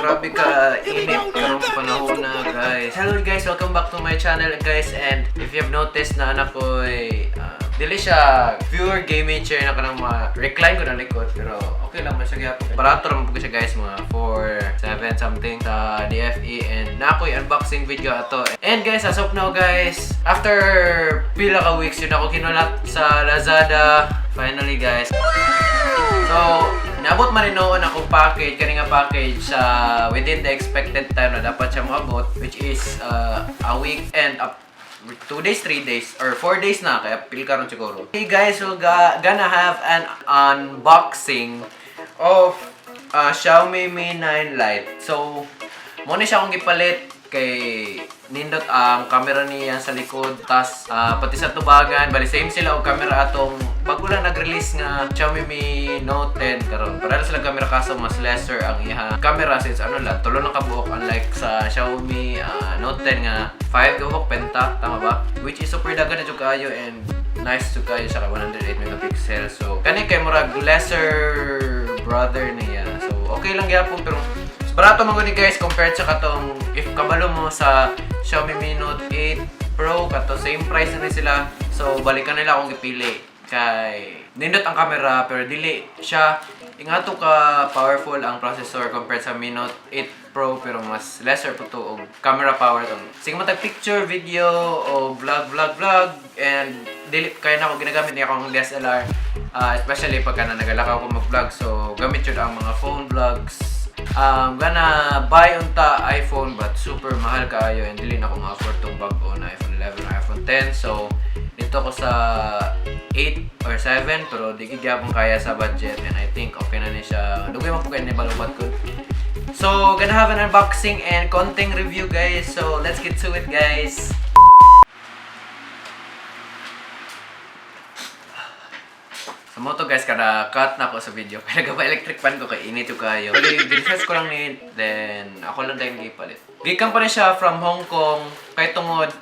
Grabe ka init karong panahon na guys. Hello guys, welcome back to my channel guys. And if you have noticed na anak ko ay dili siya pure gaming chair na kanang recline ko na likod, pero okay lang man siya gyapon. Barato ra man po siya guys, mga 4, 7 something sa DFE, and na ako'y unboxing video ato. And guys, as of now guys, after pila ka weeks yun ako kinulat sa Lazada finally guys. So naabot man rin noon akong package, kani nga package within the expected time na dapat siya maabot, which is a week and 2 days, 3 days, or 4 days na, kaya pil karon siguro. Hey guys, so gonna have an unboxing of Xiaomi Mi 9 Lite. So, muna siya akong gipalit kay nindot ang camera niya sa likod, tas pati sa tubagan, bali same sila og camera atong bago lang nag-release nga Xiaomi Mi Note 10 karon. Para sila camera kaso mas lesser ang iha camera since ano lang, tulo lang kabuok, unlike sa Xiaomi Note 10 nga 5 kabuok penta, tama ba? Which is super dagan na jud kaayo and nice jud kaayo sa 108 megapixel. So kani kay murag lesser brother niya. So okay lang gyapon, pero barato man gani guys compared sa katong if kabalo mo sa Xiaomi Mi Note 8 Pro kato same price na rin sila. So balikan nila akong gipili kay nindot ang camera pero dili siya ingato ka powerful ang processor compared sa Mi Note 8 Pro, pero mas lesser po to og camera power to. Sige matag picture, video o vlog and dili kaya na ako ginagamit niya akong DSLR, especially pagka na nagalakaw ko mag-vlog. So gamit yun ang mga phone vlogs. Gonna buy unta iPhone but super mahal kaayo and dili na ako ma-afford tong bag-o na iPhone 11 or iPhone 10. So dito ko sa 8 or 7 pero di gyapon kaya sa budget, and I think okay na ni siya. Dugay man po kay ni balubat ko. So gonna have an unboxing and konting review guys. So let's get to it guys. Sa moto guys, kada cut na ako sa video. Kaya nagpa-electric fan ko kay init yung kayo. Pero dinfresh ko lang ni, then ako lang dahil gipalit. Gikan pa rin siya from Hong Kong. Kay tungod,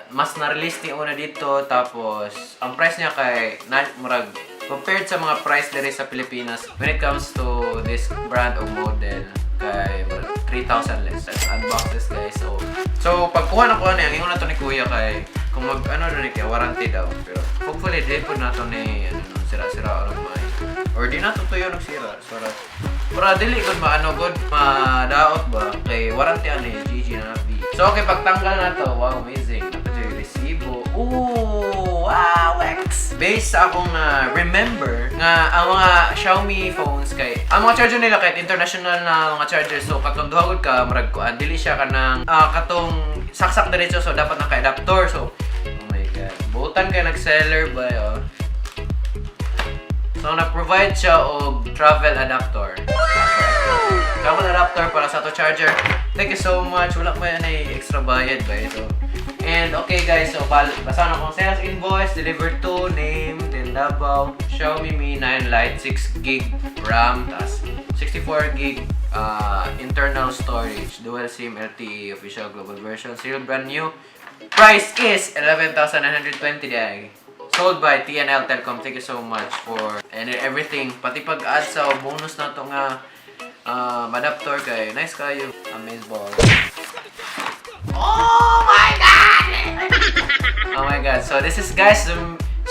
mas na-release ni una dito. Tapos, ang price niya kay, murag, compared sa mga price diri sa Pilipinas, when it comes to this brand o model, kay 3,000 less. Let's unbox this guys. So pagkuha na ko na yung na to ni Kuya kay kung mag-ano na ni kaya warranty daw. Pero hopefully di po na to ni sira-sira or may. Or di na to tuyo nagsira. Para dili gud maano gud madaot ba kay warranty ani GG na nabi. So okay, pagtanggal na to, wow amazing. Nato yung resibo. Ooh, wow, X. Based sa akong remember nga ang mga Xiaomi phones kay ang mga charger nila kahit international na mga charger, so katong duhagod ka marag ko dili siya kanang katong saksak diretso, so dapat naka adapter. So oh my god, butan kay nag-seller ba yo. So na-provide siya og travel adapter. Travel adapter para sa to charger. Thank you so much. Wala ko yan ay extra bayad ba ito. And okay guys, so basa na akong sales invoice, delivered to, name, then Davao, Xiaomi Mi 9 Lite, 6GB RAM, tas 64GB internal storage, dual SIM LTE, official global version, still brand new. Price is 11,920 day. Sold by TNL Telecom. Thank you so much for and everything. Pati pag-add sa bonus na to nga adapter kay nice kayo. Amazeball. Oh my god! Oh my god. So this is guys the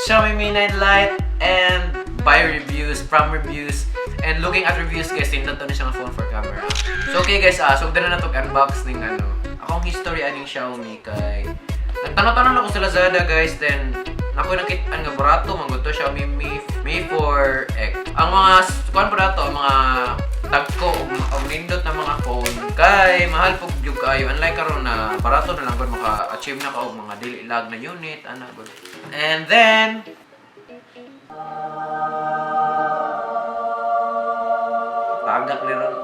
Xiaomi Mi 9 Lite and buy reviews, from reviews, and looking at reviews guys, tindot na siya ng phone for camera. So okay guys, sugdan na to unbox ning akong history aning Xiaomi kay nagtanong-tanong ako sa Lazada guys, then ako nakita nga barato manguto Xiaomi Mi 4X. Ang mga kuan barato, ang mga tagko o nindot na mga phone kay mahal pug gyud kayo, unlike karon na barato na lang gud maka-achieve na ka og mga dili lag na unit ana gud. And then tagak ni ron.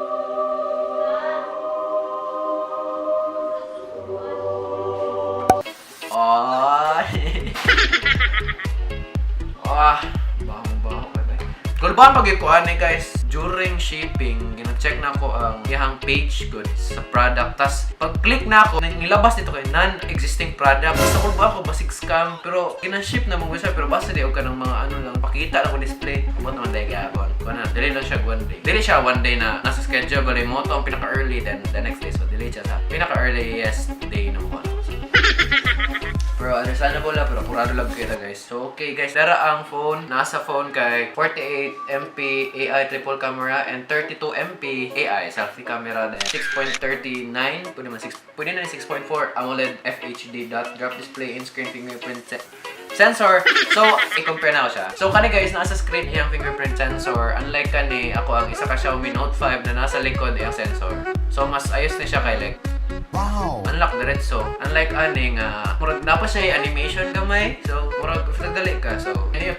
Baho-baho ka ba? Kulbahan pag-ikuhan guys. during shipping, gina-check na ko ang iyang page good sa product. Tas pag-click na ako, nilabas dito kay non-existing product. Basta ko ba ako basig scam, pero kina-ship na mong siya, pero basta di ka ng mga ano lang, pakita lang ko display. Kumot naman dahil gabon. Kuna, delay lang siya one day. Delay siya one day na nasa schedule, bali mo to ang pinaka-early, then the next day. So delay siya sa pinaka-earliest day ng ano. Pero understandable lang, pero kurado lang kita guys. So okay guys, dara ang phone, nasa phone kay 48MP AI triple camera and 32MP AI selfie camera na 6.39, pwede na 6.4 AMOLED FHD dot drop display in-screen fingerprint sensor. So, i-compare na ako siya. So, kani guys, nasa screen iyang fingerprint sensor. Unlike kani, ako ang isa ka Xiaomi Note 5 na nasa likod iyang sensor. So, mas ayos na siya kay like wow! Unlock diretso. Unlike ani nga, murag dapat siya animation gamay. So, murag dali ka. So,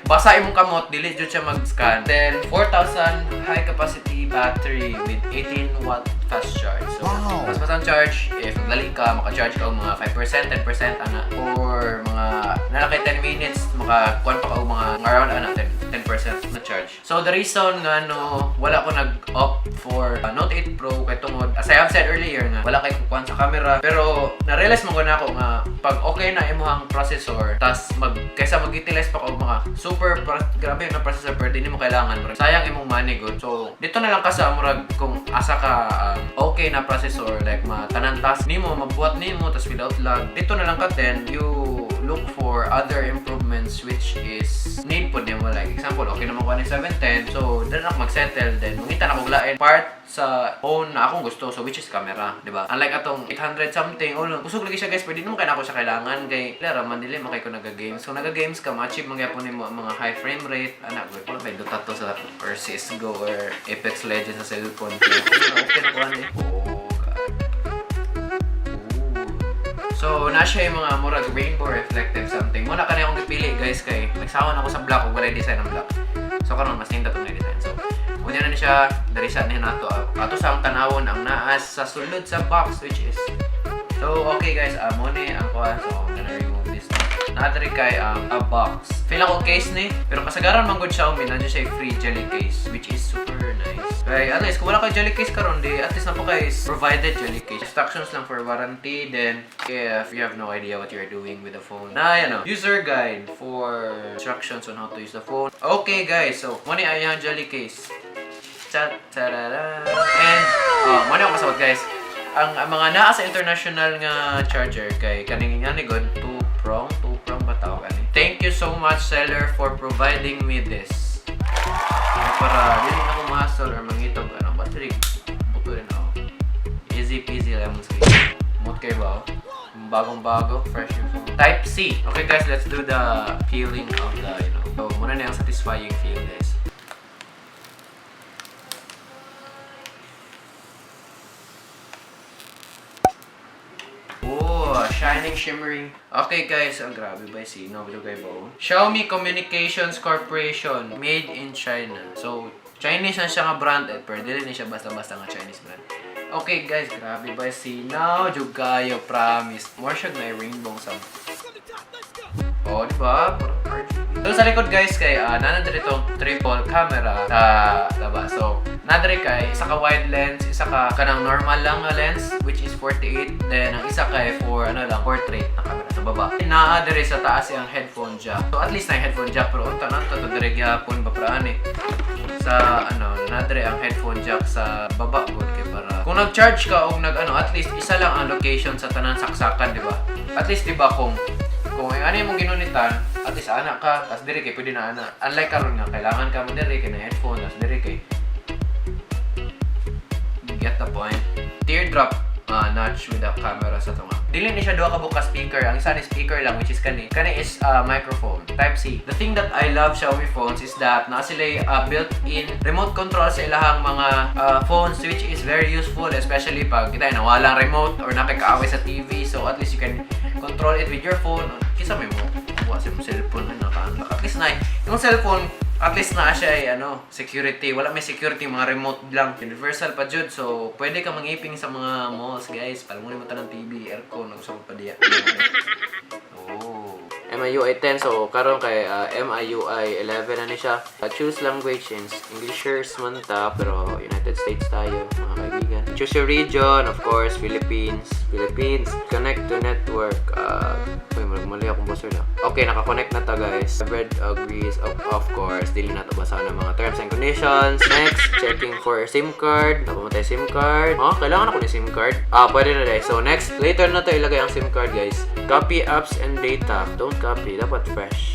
basa imong kamot, dili jud siya mag-scan. Then, 4,000 high capacity battery with 18 watt fast charge. So, wow! Mas ang charge, if dali ka, maka-charge ka og mga 5%, 10% ana. Or mga nalakay 10 minutes, maka-kuan pa ka og mga around ana 10% na charge. So, the reason nga no, wala ko nag-opt for Note 8 Pro kay tungod, as I have said earlier nga, wala kay kukuan sa camera. Pero, na-realize mo na ako nga, pag okay na imuhang processor, tas kaysa mag-utilize pa ko mga grabe na processor, pero di mo kailangan. Sayang imong money good. So, dito na lang ka sa murag kung asa ka okay na processor, like tanan task nimo, mabuhat nimo, tas without lag. Dito na lang ka then, you look for other improvements which is need po din mo. Like example, okay naman ko ni 710. So, dala na mag-settle. Then, mungita na kong lain part sa phone na akong gusto. So, which is camera. Diba? Unlike atong 800 something. Kusog lagi siya guys. Pwede naman kayo na ako siya kailangan. Kay, lera, mandili makay ko naga-games. So, naga-games ka, ma-achieve magyapon mo mga high frame rate. Anak, wala ba yung Dota to sa or CSGO or Apex Legends sa cellphone. Okay na ko ano eh. Oh, so, nasya yung mga murag rainbow reflective something. Muna ka na akong napili guys kay nagsawan ako sa black o wala design ng black. So, karon mas ninda itong design. So, muna na siya, darisan niya nato. Ato sa ang tanawon ang naas sa sulod sa box which is. So, okay guys, muna ang kuha. So, I'm gonna remove this one. Nakatari kay a box. Feel ako case ni, pero kasagaran man good Xiaomi, nandiyan siya free jelly case which is super nice. Kaya at least kung wala kay jelly case karon di at least na po guys provided jelly case. Instructions lang for warranty, then if you have no idea what you're doing with the phone. Na yan user guide for instructions on how to use the phone. Okay guys, so muna ay jelly case. Ta-da-da. And muna ako masabot guys. Ang mga naa sa international nga charger kay kaning nga ni god 2-prong ba tawag ani. Thank you so much seller for providing me this. Para dili na ko ma-hassle or mangitog battery. Buto rin ako. Easy peasy lemon squeeze. Mood kayo ba? Bagong-bago, fresh yung phone. Type C. Okay guys, let's do the feeling of the, So, muna na yung satisfying feel guys. Shining, shimmering. Okay guys, grabe ba sino? Xiaomi Communications Corporation, made in China. So, Chinese na siya nga brand pero dili na siya basta-basta nga Chinese brand. Okay guys, grabe ba sino? Jugayo, promise. More siya na rainbow sa. Oh, diba? So, sa likod guys, kay nanandito itong triple camera sa labas. So, nadari kay isa ka wide lens, isa ka kanang normal lang nga lens which is 48. Then, ang isa kay for portrait na camera sa baba. Naadari sa taas yung headphone jack. So, at least na yung headphone jack pero tanan to dire gyapon ba praan eh. Sa nadari ang headphone jack sa baba good kay para kung nag-charge ka o at least isa lang ang location sa tanan saksakan, di ba? At least di ba kung ano yung mong ginunitan, at least anak ka, tas diri kay pwede na anak. Unlike karon nga, kailangan ka mo diri kay na headphone, tas diri kay. Get the point? Teardrop notch with the camera sa tunga. Dili ni siya duha ka buka speaker. Ang isa ni speaker lang which is kani. Kani is microphone, type C. The thing that I love Xiaomi phones is that na sila built-in remote control sa ilahang mga phones which is very useful especially pag kita na walang remote or nakakaaway sa TV. So at least you can control it with your phone. Kisa may mo buwa sa cellphone na naka-unlock. At least na yung cellphone at least na siya ay security. Wala may security, mga remote lang. Universal pa jud. So, pwede ka mangiping sa mga malls, guys. Palang mo naman ng TV, aircon, usap pa diya. Oh. MIUI 10. So, karon kay MIUI 11 na ni siya. Choose language in English man ta, pero United States tayo, mga kaibigan. Choose your region, of course, Philippines. Connect to network. Mali akong buzzer na. Okay, naka-connect na ta, guys. Read agrees, of course. Dili na ito basa ng mga terms and conditions. Next, checking for SIM card. Napamatay SIM card. Kailangan ako ni SIM card. Pwede na dahil. So, next, later na to ilagay ang SIM card, guys. Copy apps and data. Don't copy. Dapat fresh.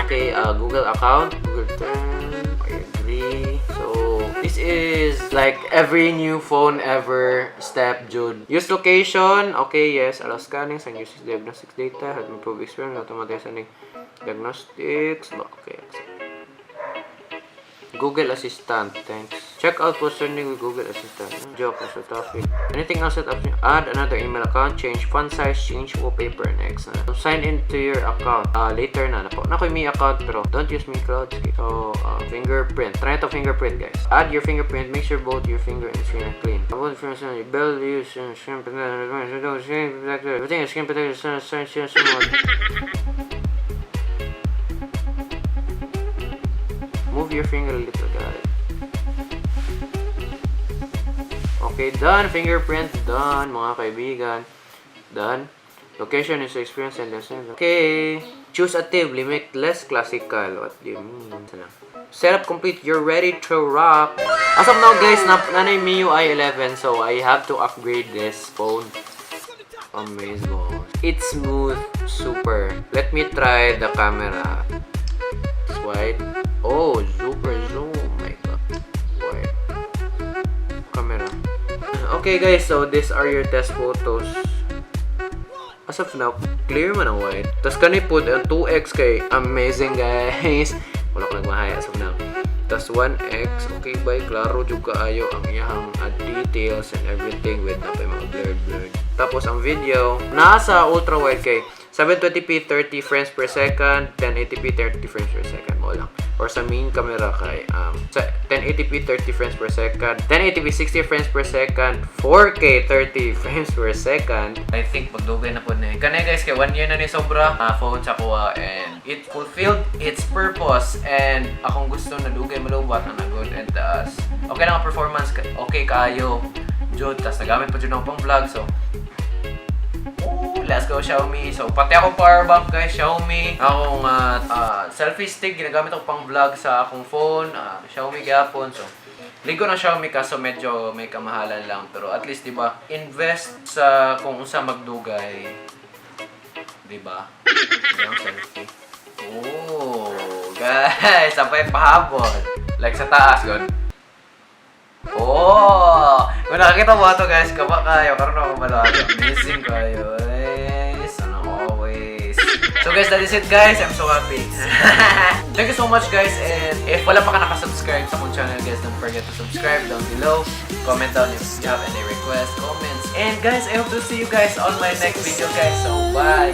Okay, Google account. Google Term. I agree. So, this is like every new phone ever step, Jude. Use location. Okay, yes. Allow scanning and uses diagnostics data. Help improve experience. Automatic sending diagnostics. Okay, accept. Google Assistant, thanks. Check out what's trending with Google Assistant. Joke, that's a topic. Anything else that add another email account, change font size, change wallpaper, next. So, sign into your account. Later na. Nakoy me account, pero don't use me cloud. So, fingerprint. Try to fingerprint, guys. Add your fingerprint. Make sure both your finger and screen are clean. About the first one, build, use, screen protector. Everything is screen protector. Move your finger a little, got it. Okay, done. Fingerprint, done, mga kaibigan. Done. Location is experience and lesson. Okay. Choose a tip, limit less classical. What do you mean? Setup complete, you're ready to rock. As of now, guys, nanay MIUI 11, so I have to upgrade this phone. Amazing. It's smooth, super. Let me try the camera. It's wide. Oh, super zoom. Oh my god. Wide. Camera. Okay, guys, so these are your test photos. As of now, clear man ang wide. Tapos kanipod ang 2x kay amazing, guys. Wala ko nagmahaya as of now. Tapos 1x, okay ba? Klaro juga ayo ang iyang details and everything with na mga blurred. Tapos ang video, nasa ultra wide kay 720p 30 frames per second, 1080p 30 frames per second mo lang. Or sa main camera kay sa 1080p 30 frames per second, 1080p 60 frames per second, 4K 30 frames per second. I think pagdugay na po na. Kanay guys, kay 1 year na ni sobra phone sa kuha and it fulfilled its purpose and akong gusto na dugay malubat na good and okay lang ang performance, okay kaayo. Jud, tas nagamit pa jud ako pang vlog, so let's go Xiaomi. So pati ako power bank guys, Xiaomi. Akong selfie stick ginagamit ako pang vlog sa akong phone, Xiaomi gapon. So ligo ng Xiaomi kaso medyo may kamahalan lang, pero at least 'di ba? Invest sa kung unsa magdugay. 'Di ba? Yung selfie. Oh, guys, sabay pahabol. Like sa taas gud. Oh, kung nakakita mo ito guys, kaba kayo, karoon ako malawag. Amazing kayo, guys. Ano always. So guys, that is it guys. I'm so happy. Thank you so much guys. And if wala pa ka nakasubscribe sa akong channel guys, don't forget to subscribe down below. Comment down if you have any requests, comments. And guys, I hope to see you guys on my next video guys. So bye!